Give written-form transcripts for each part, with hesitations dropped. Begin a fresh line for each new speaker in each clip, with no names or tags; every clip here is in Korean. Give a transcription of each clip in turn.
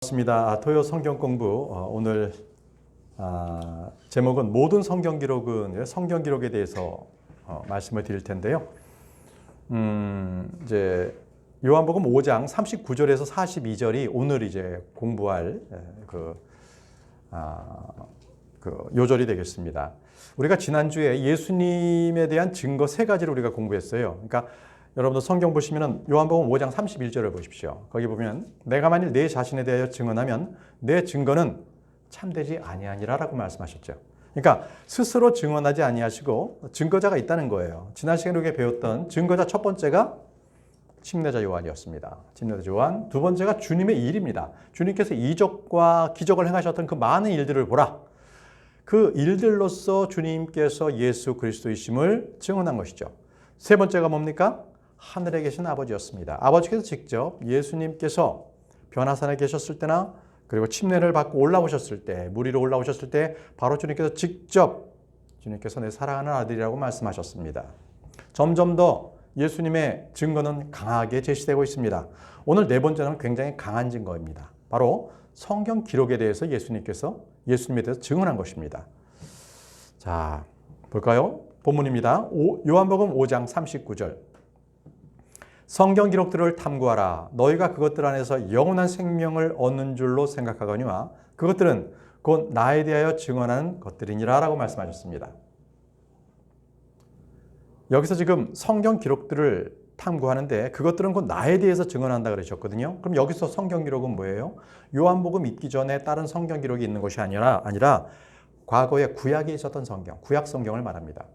반갑습니다. 토요 성경 공부 오늘 제목은 모든 성경 기록은 성경 기록에 대해서 말씀을 드릴 텐데요. 이제 요한복음 5장 39절에서 42절이 오늘 이제 공부할 요절이 되겠습니다. 우리가 지난주에 예수님에 대한 증거 세 가지를 우리가 공부했어요. 그러니까 여러분들 성경 보시면은 요한복음 5장 31절을 보십시오. 거기 보면 내가 만일 내 자신에 대하여 증언하면 내 증거는 참되지 아니하니라라고 말씀하셨죠. 그러니까 스스로 증언하지 아니하시고 증거자가 있다는 거예요. 지난 시간에 우리가 배웠던 증거자 첫 번째가 침례자 요한이었습니다. 침례자 요한. 두 번째가 주님의 일입니다. 주님께서 이적과 기적을 행하셨던 그 많은 일들을 보라. 그 일들로서 주님께서 예수 그리스도이심을 증언한 것이죠. 세 번째가 뭡니까? 하늘에 계신 아버지였습니다. 아버지께서 직접 예수님께서 변화산에 계셨을 때나 그리고 침례를 받고 올라오셨을 때, 물 위로 올라오셨을 때 바로 주님께서 직접 주님께서 내 사랑하는 아들이라고 말씀하셨습니다. 점점 더 예수님의 증거는 강하게 제시되고 있습니다. 오늘 네 번째는 굉장히 강한 증거입니다. 바로 성경 기록에 대해서 예수님에 대해서 증언한 것입니다. 자, 볼까요? 본문입니다. 요한복음 5장 39절. 성경 기록들을 탐구하라. 너희가 그것들 안에서 영원한 생명을 얻는 줄로 생각하거니와 그것들은 곧 나에 대하여 증언하는 것들이니라 라고 말씀하셨습니다. 여기서 지금 성경 기록들을 탐구하는데 그것들은 곧 나에 대해서 증언한다 그러셨거든요. 그럼 여기서 성경 기록은 뭐예요? 요한복음 있기 전에 다른 성경 기록이 있는 것이 아니라 과거에 구약에 있었던 성경, 구약 성경을 말합니다.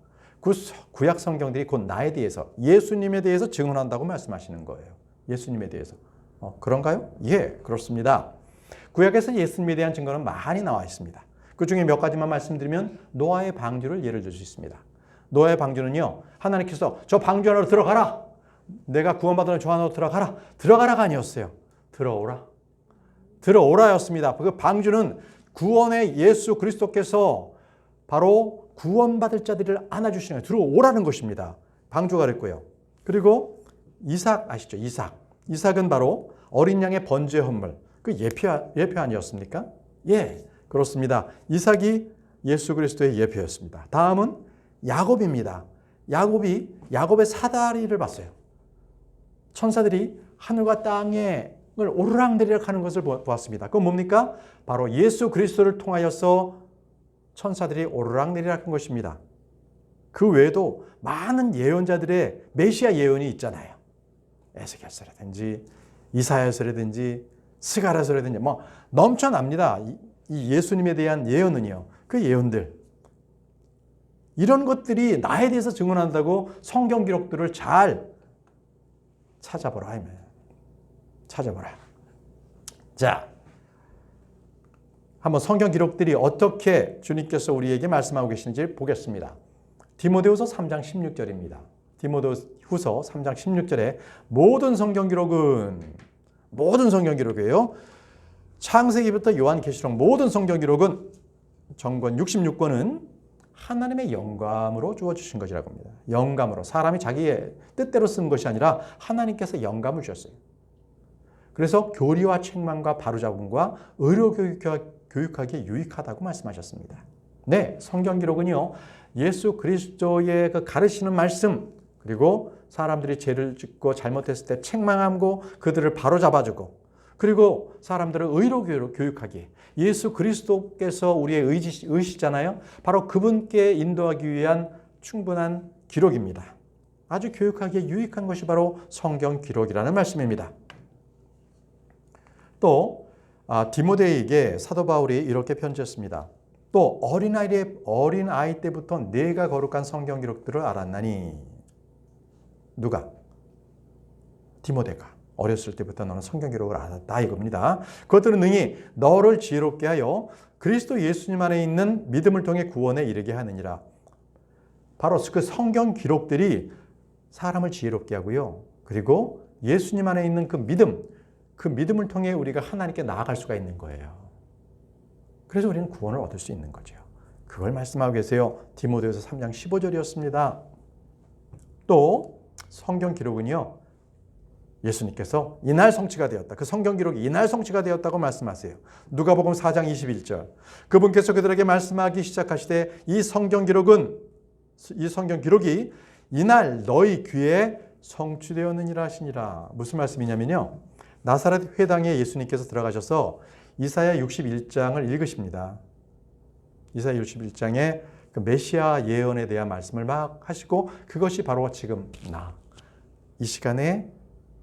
그 구약 성경들이 곧 나에 대해서, 예수님에 대해서 증언한다고 말씀하시는 거예요. 예수님에 대해서. 그런가요? 예, 그렇습니다. 구약에서 예수님에 대한 증거는 많이 나와 있습니다. 그 중에 몇 가지만 말씀드리면 노아의 방주를 예를 들 수 있습니다. 노아의 방주는요, 하나님께서 저 방주 안으로 들어가라. 내가 구원받은 저 안으로 들어가라. 들어가라가 아니었어요. 들어오라였습니다. 그 방주는 구원의 예수 그리스도께서 바로 구원받을 자들을 안아주시는 거예요. 들어오라는 것입니다. 방주가 그랬고요. 그리고 이삭 아시죠? 이삭은 바로 어린 양의 번제 헌물. 그 예표 아니었습니까? 예, 그렇습니다. 이삭이 예수 그리스도의 예표였습니다. 다음은 야곱입니다. 야곱의 사다리를 봤어요. 천사들이 하늘과 땅을 오르락내리락 하는 것을 보았습니다. 그건 뭡니까? 바로 예수 그리스도를 통하여서 천사들이 오르락내리락 한 것입니다. 그 외에도 많은 예언자들의 메시아 예언이 있잖아요. 에스겔서라든지 이사야서라든지 스가랴서라든지 넘쳐납니다. 이 예수님에 대한 예언은요. 그 예언들. 이런 것들이 나에 대해서 증언한다고 성경 기록들을 잘 찾아보라. 자, 한번 성경 기록들이 어떻게 주님께서 우리에게 말씀하고 계시는지 보겠습니다. 디모데후서 3장 16절입니다. 디모데후서 3장 16절에 모든 성경 기록이에요. 창세기부터 요한계시록 모든 성경 기록은 정권 66권은 하나님의 영감으로 주어주신 것이라고 합니다. 영감으로. 사람이 자기의 뜻대로 쓴 것이 아니라 하나님께서 영감을 주셨어요. 그래서 교리와 책망과 바로잡음과 의료 교육하기에 유익하다고 말씀하셨습니다. 네, 성경 기록은요, 예수 그리스도의 그 가르치는 말씀, 그리고 사람들이 죄를 짓고 잘못했을 때 책망하고 그들을 바로잡아주고, 그리고 사람들을 의로 교육하기에 예수 그리스도께서 우리의 의시잖아요. 바로 그분께 인도하기 위한 충분한 기록입니다. 아주 교육하기에 유익한 것이 바로 성경 기록이라는 말씀입니다. 또 디모데에게 사도 바울이 이렇게 편지했습니다. 또 어린아이 때부터 내가 거룩한 성경 기록들을 알았나니. 누가? 디모데가. 어렸을 때부터 너는 성경 기록을 알았다 이겁니다. 그것들은 능히 너를 지혜롭게 하여 그리스도 예수님 안에 있는 믿음을 통해 구원에 이르게 하느니라. 바로 그 성경 기록들이 사람을 지혜롭게 하고요. 그리고 예수님 안에 있는 그 믿음을 통해 우리가 하나님께 나아갈 수가 있는 거예요. 그래서 우리는 구원을 얻을 수 있는 거죠. 그걸 말씀하고 계세요. 디모데후서 3장 15절이었습니다. 또 성경 기록은요, 예수님께서 이날 성취가 되었다. 그 성경 기록이 이날 성취가 되었다고 말씀하세요. 누가복음 4장 21절. 그분께서 그들에게 말씀하기 시작하시되 이 성경 기록이 이날 너희 귀에 성취되었느니라 하시니라. 무슨 말씀이냐면요. 나사렛 회당에 예수님께서 들어가셔서 이사야 61장을 읽으십니다. 이사야 61장에 그 메시아 예언에 대한 말씀을 막 하시고 그것이 바로 지금 이 시간에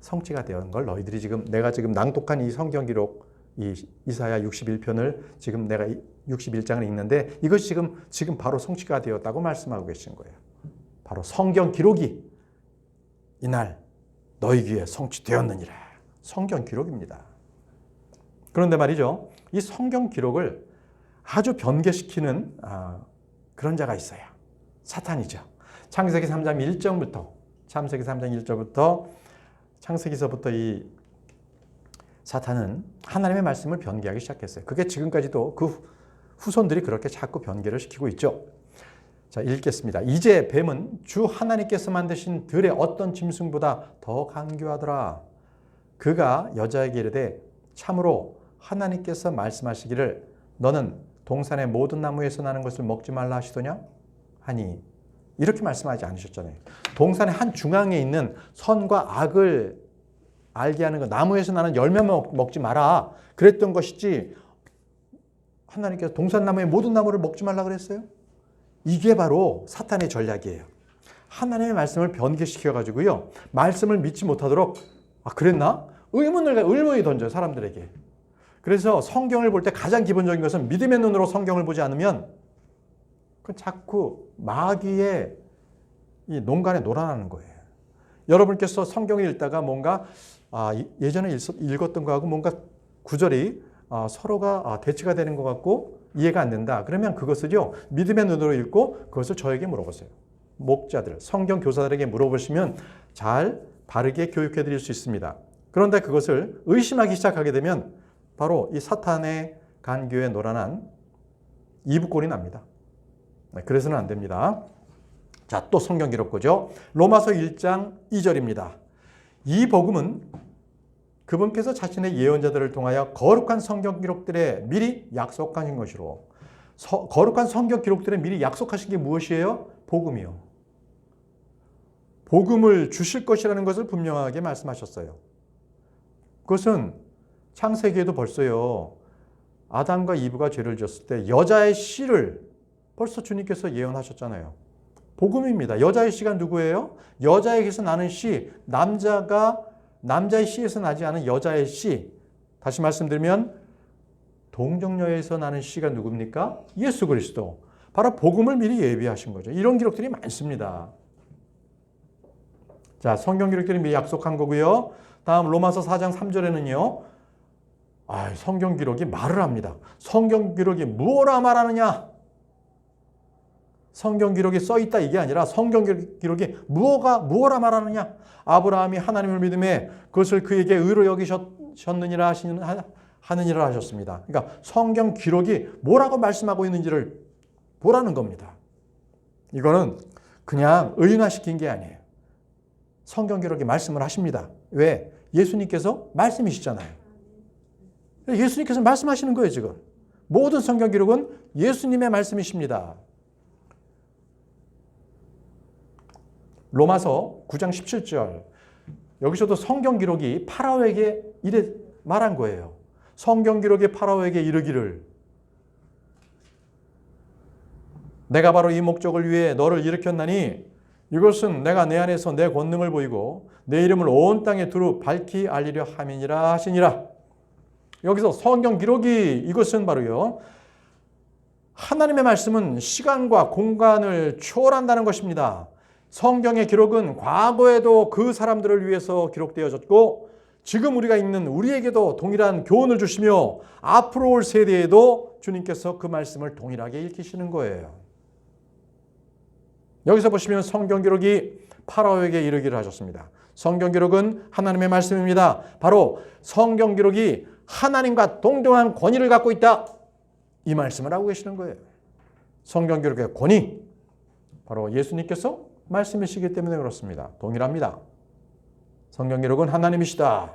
성취가 되는 걸 너희들이 내가 지금 낭독한 이 성경 기록 이 이사야 61편을 지금 내가 61장을 읽는데 이것이 지금 바로 성취가 되었다고 말씀하고 계신 거예요. 바로 성경 기록이 이날 너희 귀에 성취되었느니라. 성경 기록입니다. 그런데 말이죠. 이 성경 기록을 아주 변개시키는 그런 자가 있어요. 사탄이죠. 창세기 3장 1절부터 창세기서부터 이 사탄은 하나님의 말씀을 변개하기 시작했어요. 그게 지금까지도 그 후손들이 그렇게 자꾸 변개를 시키고 있죠. 자, 읽겠습니다. 이제 뱀은 주 하나님께서 만드신 들의 어떤 짐승보다 더 간교하더라. 그가 여자에게 이르되 참으로 하나님께서 말씀하시기를 너는 동산의 모든 나무에서 나는 것을 먹지 말라 하시더냐? 하니 이렇게 말씀하지 않으셨잖아요. 동산의 한 중앙에 있는 선과 악을 알게 하는 것, 나무에서 나는 열매만 먹지 마라. 그랬던 것이지 하나님께서 동산나무의 모든 나무를 먹지 말라 그랬어요? 이게 바로 사탄의 전략이에요. 하나님의 말씀을 변개시켜가지고요. 말씀을 믿지 못하도록 그랬나? 의문이 던져요. 사람들에게. 그래서 성경을 볼 때 가장 기본적인 것은 믿음의 눈으로 성경을 보지 않으면 자꾸 마귀의 이 농간에 놀아나는 거예요. 여러분께서 성경을 읽다가 뭔가 예전에 읽었던 거하고 뭔가 구절이 서로가 대치가 되는 것 같고 이해가 안 된다. 그러면 그것을요 믿음의 눈으로 읽고 그것을 저에게 물어보세요. 목자들, 성경 교사들에게 물어보시면 잘 바르게 교육해 드릴 수 있습니다. 그런데 그것을 의심하기 시작하게 되면 바로 이 사탄의 간교에 놀아난 이부꼴이 납니다. 그래서는 안 됩니다. 자, 또 성경 기록구죠. 로마서 1장 2절입니다. 이 복음은 그분께서 자신의 예언자들을 통하여 거룩한 성경 기록들에 미리 약속하신 것이로. 거룩한 성경 기록들에 미리 약속하신 게 무엇이에요? 복음이요. 복음을 주실 것이라는 것을 분명하게 말씀하셨어요. 그것은 창세기에도 벌써요. 아담과 이브가 죄를 지었을 때 여자의 씨를 벌써 주님께서 예언하셨잖아요. 복음입니다. 여자의 씨가 누구예요? 여자에게서 나는 씨, 남자의 씨에서 나지 않은 여자의 씨. 다시 말씀드리면 동정녀에서 나는 씨가 누굽니까? 예수 그리스도. 바로 복음을 미리 예비하신 거죠. 이런 기록들이 많습니다. 자, 성경 기록들이 미리 약속한 거고요. 다음 로마서 4장 3절에는요. 성경 기록이 말을 합니다. 성경 기록이 무엇라 말하느냐? 성경 기록이 써있다 이게 아니라 성경 기록이 무엇라 말하느냐? 아브라함이 하나님을 믿음에 그것을 그에게 의로 여기셨느니라 하느니라 하셨습니다. 그러니까 성경 기록이 뭐라고 말씀하고 있는지를 보라는 겁니다. 이거는 그냥 의인화시킨 게 아니에요. 성경 기록이 말씀을 하십니다. 왜? 예수님께서 말씀이시잖아요. 예수님께서 말씀하시는 거예요, 지금. 모든 성경 기록은 예수님의 말씀이십니다. 로마서 9장 17절. 여기서도 성경 기록이 파라오에게 이래 말한 거예요. 성경 기록이 파라오에게 이르기를 내가 바로 이 목적을 위해 너를 일으켰나니 이것은 내가 내 안에서 내 권능을 보이고 내 이름을 온 땅에 두루 밝히 알리려 함이니라 하시니라. 여기서 성경 기록이 이것은 바로요. 하나님의 말씀은 시간과 공간을 초월한다는 것입니다. 성경의 기록은 과거에도 그 사람들을 위해서 기록되어졌고 지금 우리가 읽는 우리에게도 동일한 교훈을 주시며 앞으로 올 세대에도 주님께서 그 말씀을 동일하게 읽히시는 거예요. 여기서 보시면 성경 기록이 파라오에게 이르기를 하셨습니다. 성경 기록은 하나님의 말씀입니다. 바로 성경 기록이 하나님과 동등한 권위를 갖고 있다. 이 말씀을 하고 계시는 거예요. 성경 기록의 권위, 바로 예수님께서 말씀이시기 때문에 그렇습니다. 동일합니다. 성경 기록은 하나님이시다.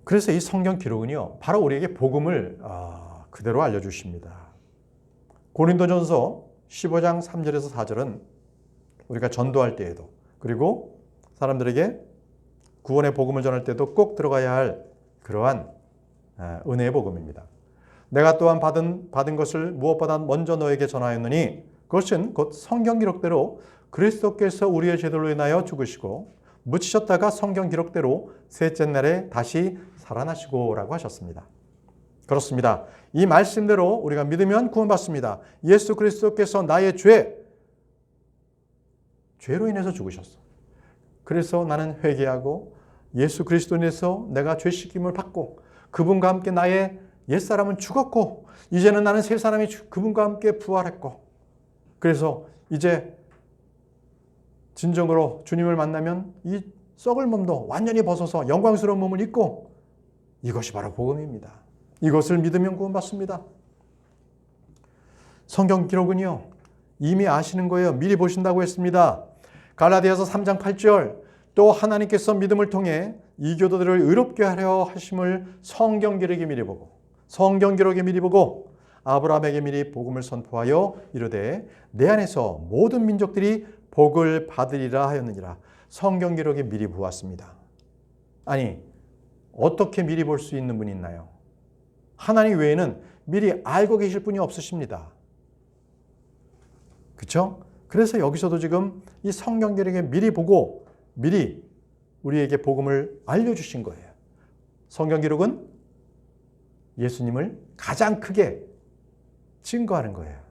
그래서 이 성경 기록은요, 바로 우리에게 복음을 그대로 알려주십니다. 고린도전서 15장 3절에서 4절은 우리가 전도할 때에도, 그리고 사람들에게 구원의 복음을 전할 때도 꼭 들어가야 할 그러한 은혜의 복음입니다. 내가 또한 받은 것을 무엇보다 먼저 너에게 전하였느니 그것은 곧 성경 기록대로 그리스도께서 우리의 죄들로 인하여 죽으시고 묻히셨다가 성경 기록대로 셋째 날에 다시 살아나시고라고 하셨습니다. 그렇습니다. 이 말씀대로 우리가 믿으면 구원받습니다. 예수 그리스도께서 나의 죄로 인해서 죽으셨어. 그래서 나는 회개하고 예수 그리스도 인해서 내가 죄 씻김을 받고 그분과 함께 나의 옛사람은 죽었고 이제는 나는 새 사람이 그분과 함께 부활했고 그래서 이제 진정으로 주님을 만나면 이 썩을 몸도 완전히 벗어서 영광스러운 몸을 입고 이것이 바로 복음입니다. 이것을 믿으면 구원받습니다. 성경 기록은요, 이미 아시는 거예요. 미리 보신다고 했습니다. 갈라디아서 3장 8절 또 하나님께서 믿음을 통해 이교도들을 의롭게 하려 하심을 성경 기록에 미리 보고 아브라함에게 미리 복음을 선포하여 이르되 내 안에서 모든 민족들이 복을 받으리라 하였느니라. 성경 기록에 미리 보았습니다. 아니, 어떻게 미리 볼 수 있는 분이 있나요? 하나님 외에는 미리 알고 계실 분이 없으십니다. 그렇죠? 그래서 여기서도 지금 이 성경 기록에 미리 보고 미리 우리에게 복음을 알려주신 거예요. 성경 기록은 예수님을 가장 크게 증거하는 거예요.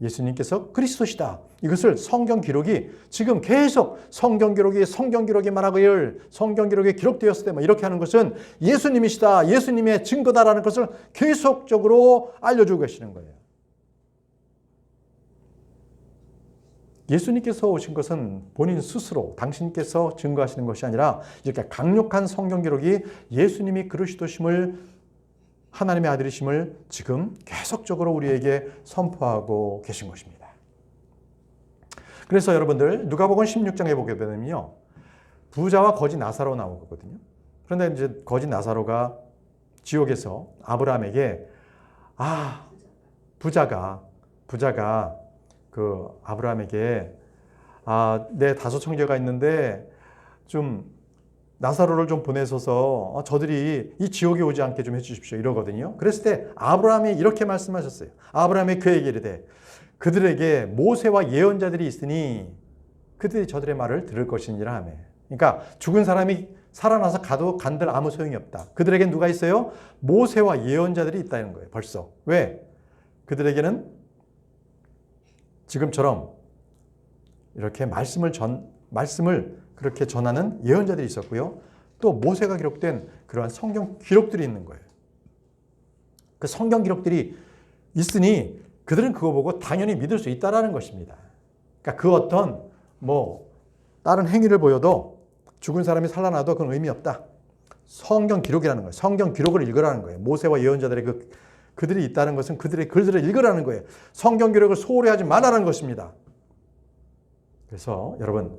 예수님께서 그리스도시다. 이것을 성경 기록이 지금 계속 성경 기록이 말하기를 성경 기록에 기록되었을 때 이렇게 하는 것은 예수님이시다. 예수님의 증거다라는 것을 계속적으로 알려주고 계시는 거예요. 예수님께서 오신 것은 본인 스스로 당신께서 증거하시는 것이 아니라 이렇게 강력한 성경 기록이 예수님이 그리스도심을 하나님의 아들이심을 지금 계속적으로 우리에게 선포하고 계신 것입니다. 그래서 여러분들 누가복음 16장에 보게 되면요, 부자와 거지 나사로 나오거든요. 그런데 이제 거지 나사로가 지옥에서 아브라함에게 부자가 그 아브라함에게 내 5 형제가 있는데 좀 나사로를 좀 보내셔서 저들이 이 지옥에 오지 않게 좀 해주십시오 이러거든요. 그랬을 때 아브라함이 이렇게 말씀하셨어요. 아브라함이 그에게 이르되 그들에게 모세와 예언자들이 있으니 그들이 저들의 말을 들을 것이니라 하며. 그러니까 죽은 사람이 살아나서 간들 아무 소용이 없다. 그들에겐 누가 있어요? 모세와 예언자들이 있다는 거예요. 벌써. 왜? 그들에게는 지금처럼 이렇게 말씀을 그렇게 전하는 예언자들이 있었고요. 또 모세가 기록된 그러한 성경 기록들이 있는 거예요. 그 성경 기록들이 있으니 그들은 그거 보고 당연히 믿을 수 있다라는 것입니다. 그러니까 그 어떤 다른 행위를 보여도 죽은 사람이 살아나도 그건 의미 없다. 성경 기록이라는 거예요. 성경 기록을 읽으라는 거예요. 모세와 예언자들의 그들이 있다는 것은 그들의 글들을 읽으라는 거예요. 성경 기록을 소홀히 하지 말라는 것입니다. 그래서 여러분,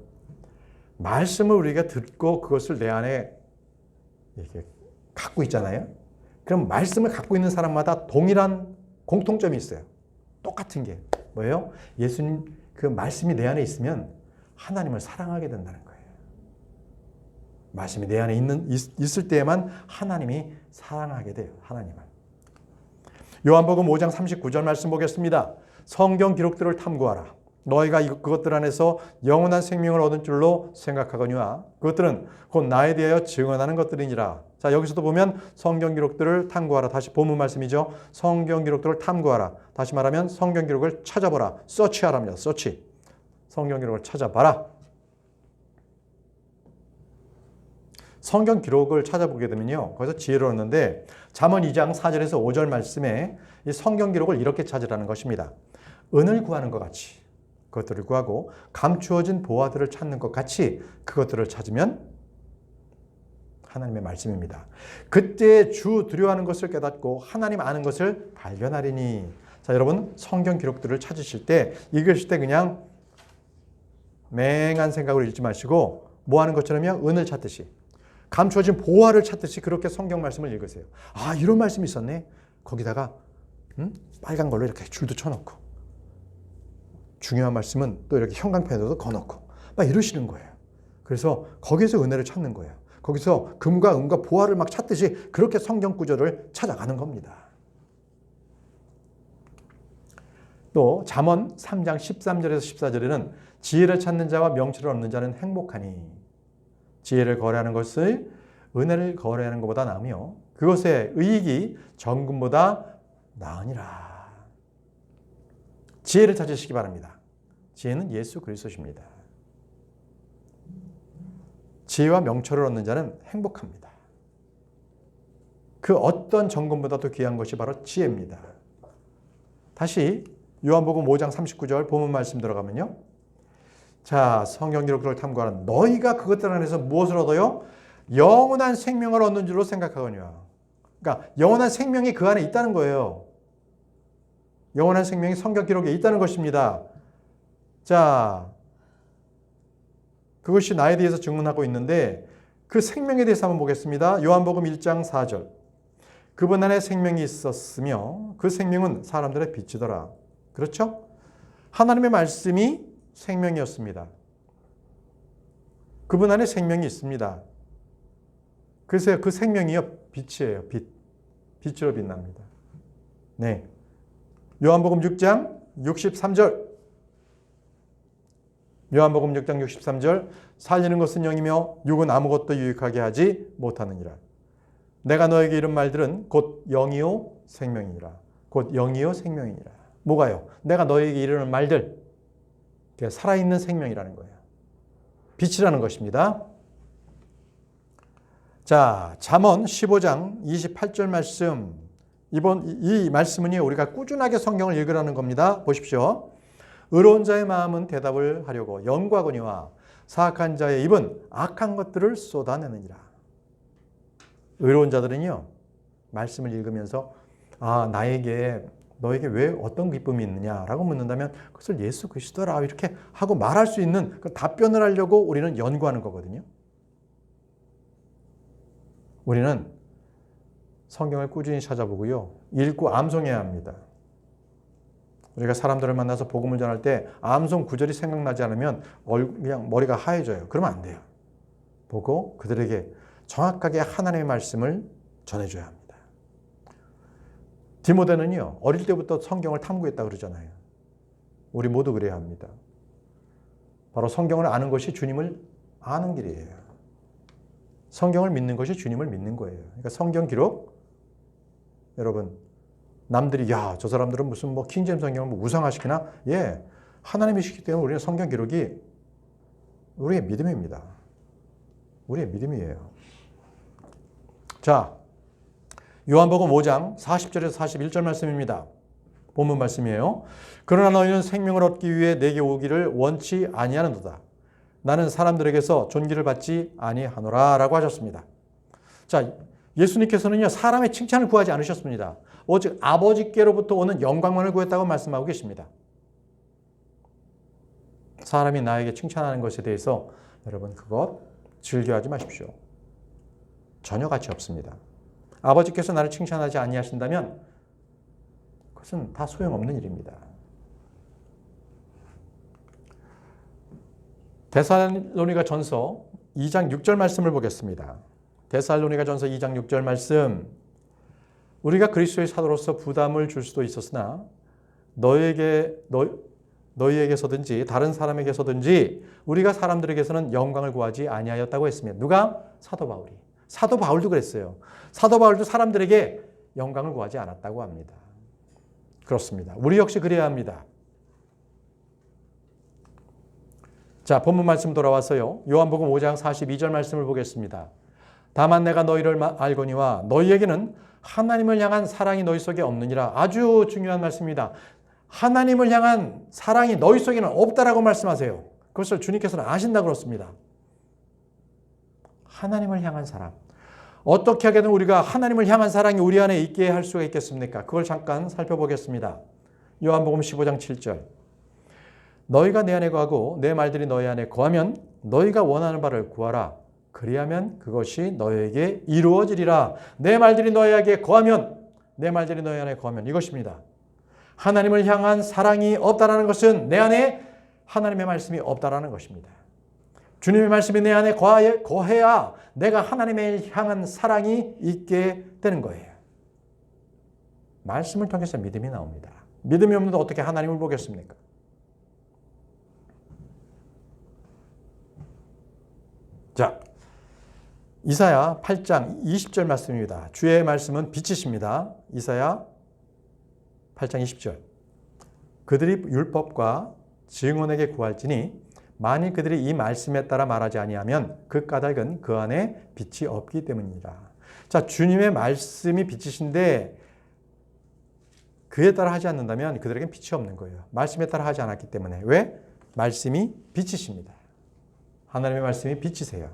말씀을 우리가 듣고 그것을 내 안에 이렇게 갖고 있잖아요. 그럼 말씀을 갖고 있는 사람마다 동일한 공통점이 있어요. 똑같은 게 뭐예요? 예수님 그 말씀이 내 안에 있으면 하나님을 사랑하게 된다는 거예요. 말씀이 내 안에 있을 때에만 하나님이 사랑하게 돼요. 하나님을. 요한복음 5장 39절 말씀 보겠습니다. 성경 기록들을 탐구하라. 너희가 그것들 안에서 영원한 생명을 얻은 줄로 생각하거니와 그것들은 곧 나에 대하여 증언하는 것들이니라. 자, 여기서도 보면 성경 기록들을 탐구하라. 다시 본문 말씀이죠. 성경 기록들을 탐구하라. 다시 말하면 성경 기록을 찾아보라. 서치하랍니다. 서치. 성경 기록을 찾아봐라. 성경 기록을 찾아보게 되면요, 거기서 지혜를 얻는데 잠언 2장 4절에서 5절 말씀에 이 성경 기록을 이렇게 찾으라는 것입니다. 은을 구하는 것 같이 그것들을 구하고 감추어진 보화들을 찾는 것 같이 그것들을 찾으면 하나님의 말씀입니다. 그때 주 두려워하는 것을 깨닫고 하나님 아는 것을 발견하리니. 자, 여러분 성경 기록들을 찾으실 때 읽으실 때 그냥 맹한 생각으로 읽지 마시고 뭐 하는 것처럼요? 은을 찾듯이. 감추어진 보화를 찾듯이 그렇게 성경 말씀을 읽으세요. 아, 이런 말씀이 있었네. 거기다가 빨간 걸로 이렇게 줄도 쳐놓고 중요한 말씀은 또 이렇게 형광펜으로도 거놓고 막 이러시는 거예요. 그래서 거기서 은혜를 찾는 거예요. 거기서 금과 은과 보화를 막 찾듯이 그렇게 성경 구절을 찾아가는 겁니다. 또 잠언 3장 13절에서 14절에는 지혜를 찾는 자와 명철을 얻는 자는 행복하니 지혜를 거래하는 것을 은혜를 거래하는 것보다 나으며 그것의 의익이 정금보다 나으니라. 지혜를 찾으시기 바랍니다. 지혜는 예수 그리스도십니다. 지혜와 명철을 얻는 자는 행복합니다. 그 어떤 정금보다도 귀한 것이 바로 지혜입니다. 다시 요한복음 5장 39절 본문 말씀 들어가면요. 자, 성경 기록들을 탐구하는 너희가 그것들 안에서 무엇을 얻어요? 영원한 생명을 얻는 줄로 생각하거니와. 그러니까 영원한 생명이 그 안에 있다는 거예요. 영원한 생명이 성경 기록에 있다는 것입니다. 자, 그것이 나에 대해서 증언하고 있는데 그 생명에 대해서 한번 보겠습니다. 요한복음 1장 4절. 그분 안에 생명이 있었으며 그 생명은 사람들의 빛이더라. 그렇죠? 하나님의 말씀이 생명이었습니다. 그분 안에 생명이 있습니다. 그래서 그 생명이요 빛이에요. 빛. 빛으로 빛납니다. 네. 요한복음 6장 63절. 요한복음 6장 63절. 살리는 것은 영이며 육은 아무것도 유익하게 하지 못하느니라. 내가 너에게 이런 말들은 곧 영이요 생명이니라. 곧 영이요 생명이니라. 뭐가요? 내가 너에게 이르는 말들. 살아있는 생명이라는 거예요. 빛이라는 것입니다. 자, 잠언 15장 28절 말씀. 이 말씀은 우리가 꾸준하게 성경을 읽으라는 겁니다. 보십시오. 의로운 자의 마음은 대답을 하려고 연구하거니와 사악한 자의 입은 악한 것들을 쏟아내느니라. 의로운 자들은요, 말씀을 읽으면서 너에게 왜 어떤 기쁨이 있느냐라고 묻는다면 그것을 예수 그리스도라 이렇게 하고 말할 수 있는 그 답변을 하려고 우리는 연구하는 거거든요. 우리는 성경을 꾸준히 찾아보고요. 읽고 암송해야 합니다. 우리가 사람들을 만나서 복음을 전할 때 암송 구절이 생각나지 않으면 그냥 머리가 하얘져요. 그러면 안 돼요. 보고 그들에게 정확하게 하나님의 말씀을 전해줘야 합니다. 디모데는요, 어릴 때부터 성경을 탐구했다고 그러잖아요. 우리 모두 그래야 합니다. 바로 성경을 아는 것이 주님을 아는 길이에요. 성경을 믿는 것이 주님을 믿는 거예요. 그러니까 성경 기록, 여러분, 남들이, 저 사람들은 무슨 킹제임 성경을 우상화시키나? 예, 하나님이시기 때문에 우리는 성경 기록이 우리의 믿음입니다. 우리의 믿음이에요. 자, 요한복음 5장 40절에서 41절 말씀입니다. 본문 말씀이에요. 그러나 너희는 생명을 얻기 위해 내게 오기를 원치 아니하는도다. 나는 사람들에게서 존귀를 받지 아니하노라 라고 하셨습니다. 자, 예수님께서는요, 사람의 칭찬을 구하지 않으셨습니다. 오직 아버지께로부터 오는 영광만을 구했다고 말씀하고 계십니다. 사람이 나에게 칭찬하는 것에 대해서 여러분 그것 즐겨하지 마십시오. 전혀 가치 없습니다. 아버지께서 나를 칭찬하지 아니하신다면 그것은 다 소용없는 일입니다. 데살로니가 전서 2장 6절 말씀을 보겠습니다. 데살로니가 전서 2장 6절 말씀. 우리가 그리스도의 사도로서 부담을 줄 수도 있었으나 너희에게서든지 다른 사람에게서든지 우리가 사람들에게서는 영광을 구하지 아니하였다고 했으며 누가? 사도 바울이. 사도 바울도 그랬어요. 사도 바울도 사람들에게 영광을 구하지 않았다고 합니다. 그렇습니다. 우리 역시 그래야 합니다. 자, 본문 말씀 돌아와서요. 요한복음 5장 42절 말씀을 보겠습니다. 다만 내가 너희를 알거니와 너희에게는 하나님을 향한 사랑이 너희 속에 없느니라. 아주 중요한 말씀입니다. 하나님을 향한 사랑이 너희 속에는 없다라고 말씀하세요. 그것을 주님께서는 아신다고 그렇습니다. 하나님을 향한 사랑. 어떻게 하게든 우리가 하나님을 향한 사랑이 우리 안에 있게 할 수가 있겠습니까? 그걸 잠깐 살펴보겠습니다. 요한복음 15장 7절. 너희가 내 안에 거하고 내 말들이 너희 안에 거하면 너희가 원하는 바를 구하라. 그리하면 그것이 너희에게 이루어지리라. 내 말들이 너희에게 거하면, 내 말들이 너희 안에 거하면 이것입니다. 하나님을 향한 사랑이 없다라는 것은 내 안에 하나님의 말씀이 없다라는 것입니다. 주님의 말씀이 내 안에 거해야 내가 하나님을 향한 사랑이 있게 되는 거예요. 말씀을 통해서 믿음이 나옵니다. 믿음이 없는데 어떻게 하나님을 보겠습니까? 자, 이사야 8장 20절 말씀입니다. 주의 말씀은 빛이십니다. 이사야 8장 20절. 그들이 율법과 증언에게 구할지니 만일 그들이 이 말씀에 따라 말하지 아니하면 그 까닭은 그 안에 빛이 없기 때문이라. 자, 주님의 말씀이 빛이신데 그에 따라 하지 않는다면 그들에겐 빛이 없는 거예요. 말씀에 따라 하지 않았기 때문에. 왜? 말씀이 빛이십니다. 하나님의 말씀이 빛이세요.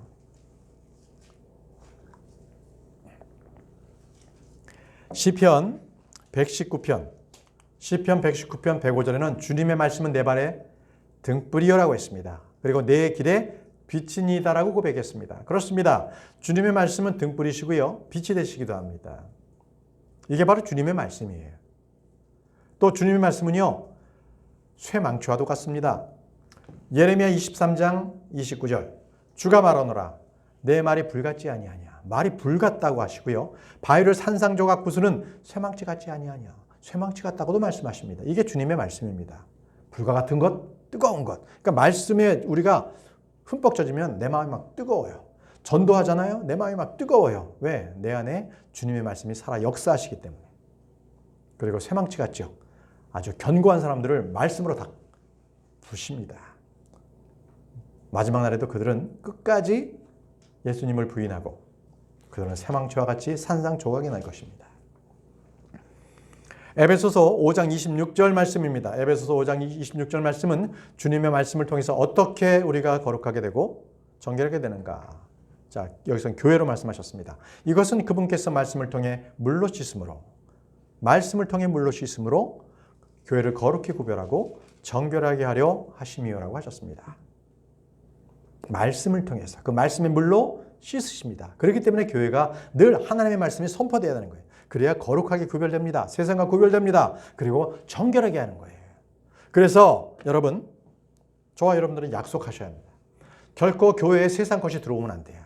시편 119편 105절에는 주님의 말씀은 내 발에 등불이여라고 했습니다. 그리고 내 길에 빛이니다라고 고백했습니다. 그렇습니다. 주님의 말씀은 등불이시고요. 빛이 되시기도 합니다. 이게 바로 주님의 말씀이에요. 또 주님의 말씀은요. 쇠망치와도 같습니다. 예레미야 23장 29절. 주가 말하노라. 내 말이 불같지 아니하냐. 말이 불같다고 하시고요. 바위를 산상조각 부수는 쇠망치 같지 아니하냐. 쇠망치 같다고도 말씀하십니다. 이게 주님의 말씀입니다. 불과 같은 것, 뜨거운 것. 그러니까 말씀에 우리가 흠뻑 젖으면 내 마음이 막 뜨거워요. 전도하잖아요. 내 마음이 막 뜨거워요. 왜? 내 안에 주님의 말씀이 살아 역사하시기 때문에. 그리고 쇠망치 같죠. 아주 견고한 사람들을 말씀으로 다 부십니다. 마지막 날에도 그들은 끝까지 예수님을 부인하고 그들은 쇠망치와 같이 산상조각이 날 것입니다. 에베소서 5장 26절 말씀입니다. 에베소서 5장 26절 말씀은 주님의 말씀을 통해서 어떻게 우리가 거룩하게 되고 정결하게 되는가. 자, 여기서는 교회로 말씀하셨습니다. 이것은 그분께서 말씀을 통해 물로 씻음으로, 말씀을 통해 물로 씻음으로 교회를 거룩히 구별하고 정결하게 하려 하심이요라고 하셨습니다. 말씀을 통해서 그 말씀의 물로 씻으십니다. 그렇기 때문에 교회가 늘 하나님의 말씀이 선포되어야 되는 거예요. 그래야 거룩하게 구별됩니다. 세상과 구별됩니다. 그리고 정결하게 하는 거예요. 그래서 여러분, 저와 여러분들은 약속하셔야 합니다. 결코 교회에 세상 것이 들어오면 안 돼요.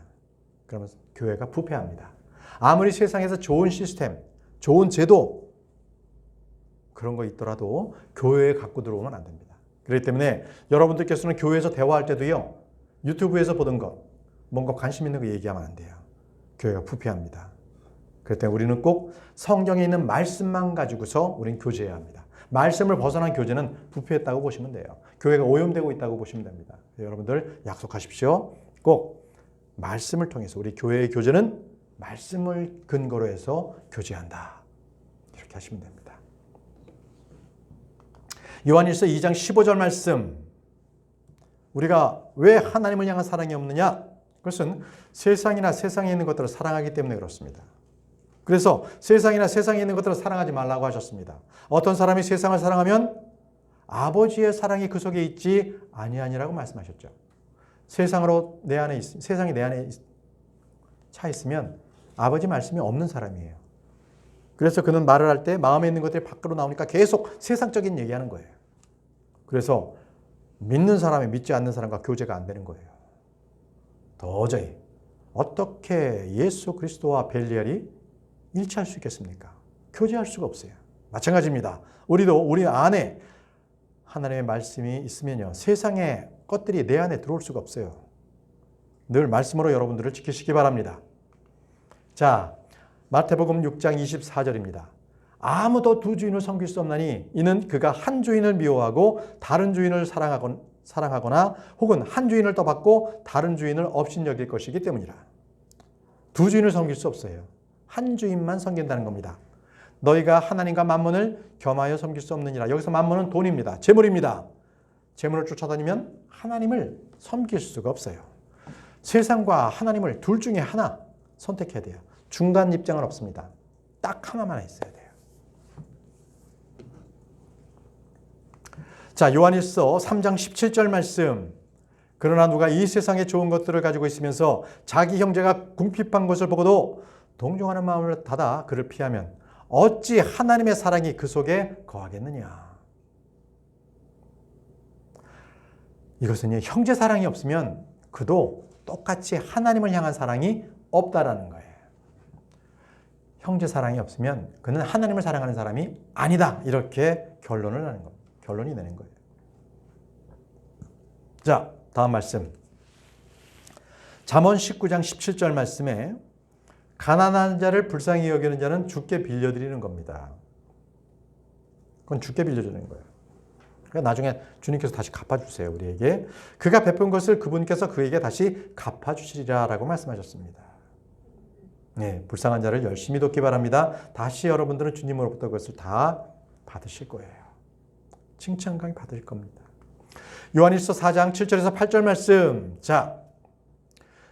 그러면 교회가 부패합니다. 아무리 세상에서 좋은 시스템, 좋은 제도 그런 거 있더라도 교회에 갖고 들어오면 안 됩니다. 그렇기 때문에 여러분들께서는 교회에서 대화할 때도요. 유튜브에서 보던 것, 뭔가 관심 있는 거 얘기하면 안 돼요. 교회가 부패합니다. 그럴 때 우리는 꼭 성경에 있는 말씀만 가지고서 우리는 교제해야 합니다. 말씀을 벗어난 교제는 부패했다고 보시면 돼요. 교회가 오염되고 있다고 보시면 됩니다. 여러분들 약속하십시오. 꼭 말씀을 통해서 우리 교회의 교제는 말씀을 근거로 해서 교제한다. 이렇게 하시면 됩니다. 요한일서 2장 15절 말씀. 우리가 왜 하나님을 향한 사랑이 없느냐? 그것은 세상이나 세상에 있는 것들을 사랑하기 때문에 그렇습니다. 그래서 세상이나 세상에 있는 것들을 사랑하지 말라고 하셨습니다. 어떤 사람이 세상을 사랑하면 아버지의 사랑이 그 속에 있지 아니하니라고 말씀하셨죠. 세상으로 내 안에 세상이 내 안에 차 있으면 아버지 말씀이 없는 사람이에요. 그래서 그는 말을 할 때 마음에 있는 것들이 밖으로 나오니까 계속 세상적인 얘기하는 거예요. 그래서 믿는 사람이 믿지 않는 사람과 교제가 안 되는 거예요. 도저히 어떻게 예수 그리스도와 벨리알이 일치할 수 있겠습니까? 교제할 수가 없어요. 마찬가지입니다. 우리도 우리 안에 하나님의 말씀이 있으면요. 세상의 것들이 내 안에 들어올 수가 없어요. 늘 말씀으로 여러분들을 지키시기 바랍니다. 자, 마태복음 6장 24절입니다. 아무도 두 주인을 섬길 수 없나니 이는 그가 한 주인을 미워하고 다른 주인을 사랑하거나 혹은 한 주인을 떠받고 다른 주인을 업신여길 것이기 때문이라. 두 주인을 섬길 수 없어요. 한 주인만 섬긴다는 겁니다. 너희가 하나님과 만몬을 겸하여 섬길 수 없느니라. 여기서 만몬은 돈입니다. 재물입니다. 재물을 쫓아다니면 하나님을 섬길 수가 없어요. 세상과 하나님을 둘 중에 하나 선택해야 돼요. 중간 입장은 없습니다. 딱 하나만 있어야 돼요. 자, 요한일서 3장 17절 말씀. 그러나 누가 이 세상의 좋은 것들을 가지고 있으면서 자기 형제가 궁핍한 것을 보고도 동정하는 마음을 닫아 그를 피하면 어찌 하나님의 사랑이 그 속에 거하겠느냐. 이것은 형제 사랑이 없으면 그도 똑같이 하나님을 향한 사랑이 없다라는 거예요. 형제 사랑이 없으면 그는 하나님을 사랑하는 사람이 아니다. 이렇게 결론이 내는 거예요. 자, 다음 말씀. 잠언 19장 17절 말씀에 가난한 자를 불쌍히 여기는 자는 주께 빌려드리는 겁니다. 그건 주께 빌려주는 거예요. 그러니까 나중에 주님께서 다시 갚아주세요. 우리에게. 그가 베푼 것을 그분께서 그에게 다시 갚아주시리라 라고 말씀하셨습니다. 네, 불쌍한 자를 열심히 돕기 바랍니다. 다시 여러분들은 주님으로부터 그것을 다 받으실 거예요. 칭찬강이 받을 겁니다. 요한일서 4장 7절에서 8절 말씀. 자,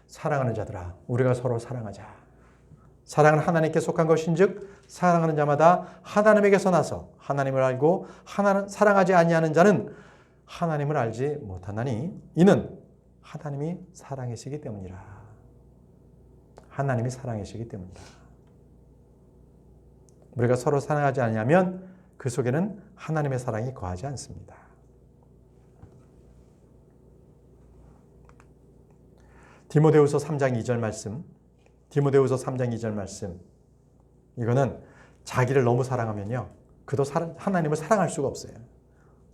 사랑하는 자들아, 우리가 서로 사랑하자. 사랑은 하나님께 속한 것인즉 사랑하는 자마다 하나님에게서 나서 하나님을 알고 사랑하지 아니하는 자는 하나님을 알지 못하나니 이는 하나님이 사랑이시기 때문이라. 하나님이 사랑이시기 때문이다. 우리가 서로 사랑하지 않으면 그 속에는 하나님의 사랑이 거하지 않습니다. 디모데후서 3장 2절 말씀. 디모데후서 3장 2절 말씀. 이거는 자기를 너무 사랑하면요. 그도 하나님을 사랑할 수가 없어요.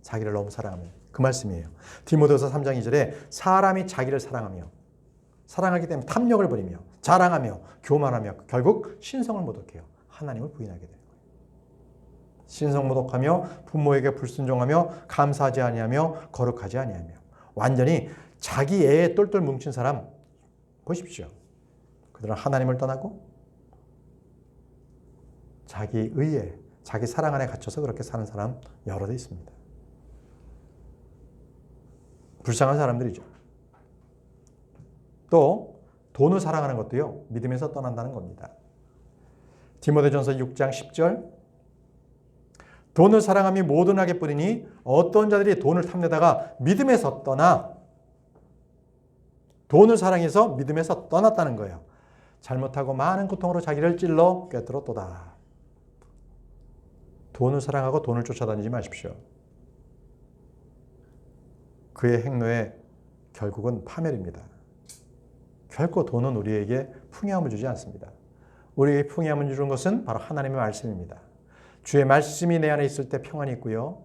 자기를 너무 사랑하면. 그 말씀이에요. 디모데후서 3장 2절에 사람이 자기를 사랑하기 때문에 탐욕을 부리며 자랑하며 교만하며 결국 신성을 모독해요. 하나님을 부인하게 되는 거예요. 신성 모독하며 부모에게 불순종하며 감사하지 아니하며 거룩하지 아니하며 완전히 자기 애에 똘똘 뭉친 사람 보십시오. 그들은 하나님을 떠나고 자기 의에 자기 사랑 안에 갇혀서 그렇게 사는 사람 여러 대 있습니다. 불쌍한 사람들이죠. 또 돈을 사랑하는 것도요. 믿음에서 떠난다는 겁니다. 디모데전서 6장 10절 돈을 사랑함이 모든 악에 뿌리니 어떤 자들이 돈을 탐내다가 믿음에서 떠나 돈을 사랑해서 믿음에서 떠났다는 거예요. 잘못하고 많은 고통으로 자기를 찔러 꿰뚫었도다. 돈을 사랑하고 돈을 쫓아다니지 마십시오. 그의 행로의 결국은 파멸입니다. 결코 돈은 우리에게 풍요함을 주지 않습니다. 우리에게 풍요함을 주는 것은 바로 하나님의 말씀입니다. 주의 말씀이 내 안에 있을 때 평안이 있고요.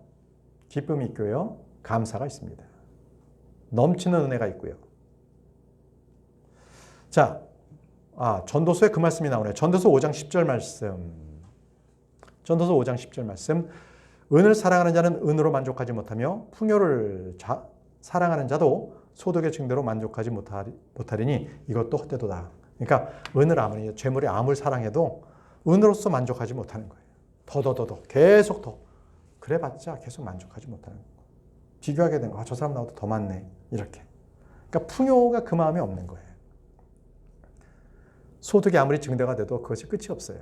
기쁨이 있고요. 감사가 있습니다. 넘치는 은혜가 있고요. 자, 전도서에 그 말씀이 나오네요. 전도서 5장 10절 말씀. 전도서 5장 10절 말씀. 은을 사랑하는 자는 은으로 만족하지 못하며 풍요를 사랑하는 자도 소득의 증대로 만족하지 못하리니 이것도 헛되도다. 그러니까 은을 아무리 재물의 암을 사랑해도 은으로서 만족하지 못하는 거예요. 더 계속 더 그래봤자 계속 만족하지 못하는 거예요. 비교하게 되는 거. 저 사람 나보다 더 많네. 이렇게. 그러니까 풍요가 그 마음에 없는 거예요. 소득이 아무리 증대가 돼도 그것이 끝이 없어요.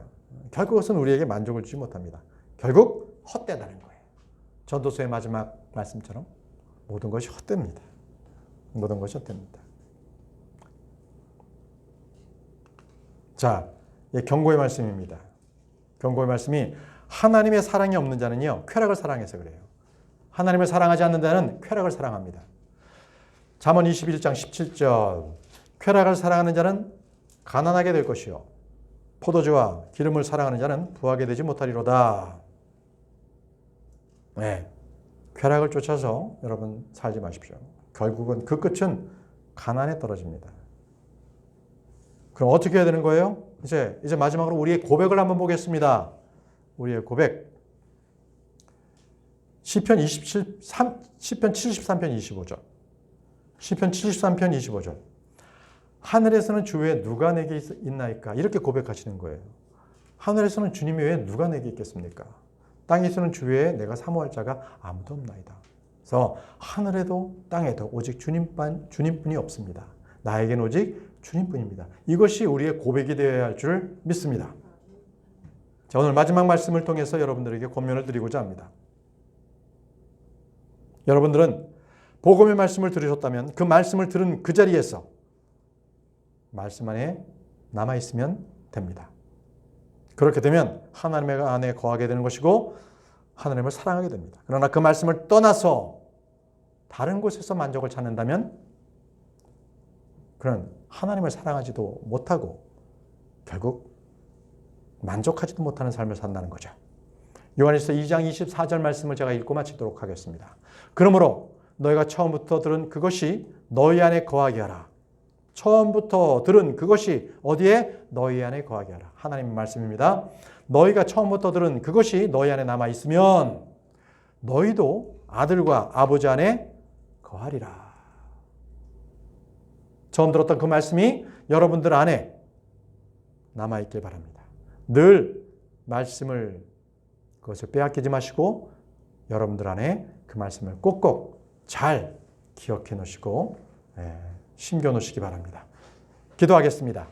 결국 그것은 우리에게 만족을 주지 못합니다. 결국 헛되다는 거예요. 전도서의 마지막 말씀처럼 모든 것이 헛됩니다. 모든 것이 헛됩니다. 자, 경고의 말씀입니다. 경고의 말씀이 하나님의 사랑이 없는 자는요, 쾌락을 사랑해서 그래요. 하나님을 사랑하지 않는 자는 쾌락을 사랑합니다. 잠언 21장 17절 쾌락을 사랑하는 자는 가난하게 될 것이요 포도주와 기름을 사랑하는 자는 부하게 되지 못하리로다. 네, 쾌락을 쫓아서 여러분 살지 마십시오. 결국은 그 끝은 가난에 떨어집니다. 그럼 어떻게 해야 되는 거예요? 이제 마지막으로 우리의 고백을 한번 보겠습니다. 우리의 고백. 시편 73편 25절. 시편 73편 25절. 하늘에서는 주 외에 누가 내게 있나이까? 이렇게 고백하시는 거예요. 하늘에서는 주님 외에 누가 내게 있겠습니까? 땅에서는 주 외에 내가 사모할 자가 아무도 없나이다. 그래서 하늘에도 땅에도 오직 주님뿐이 없습니다. 나에게는 오직 주님뿐입니다. 이것이 우리의 고백이 되어야 할 줄 믿습니다. 자, 오늘 마지막 말씀을 통해서 여러분들에게 권면을 드리고자 합니다. 여러분들은 복음의 말씀을 들으셨다면 그 말씀을 들은 그 자리에서 말씀 안에 남아있으면 됩니다. 그렇게 되면 하나님의 안에 거하게 되는 것이고 하나님을 사랑하게 됩니다. 그러나 그 말씀을 떠나서 다른 곳에서 만족을 찾는다면 그는 하나님을 사랑하지도 못하고 결국 만족하지도 못하는 삶을 산다는 거죠. 요한일서 2장 24절 말씀을 제가 읽고 마치도록 하겠습니다. 그러므로 너희가 처음부터 들은 그것이 너희 안에 거하게 하라. 처음부터 들은 그것이 어디에? 너희 안에 거하게 하라. 하나님의 말씀입니다. 너희가 처음부터 들은 그것이 너희 안에 남아 있으면 너희도 아들과 아버지 안에 거하리라. 처음 들었던 그 말씀이 여러분들 안에 남아 있길 바랍니다. 늘 말씀을 그것을 빼앗기지 마시고 여러분들 안에 그 말씀을 꼭꼭 잘 기억해 놓으시고 심겨 놓으시기 바랍니다. 기도하겠습니다.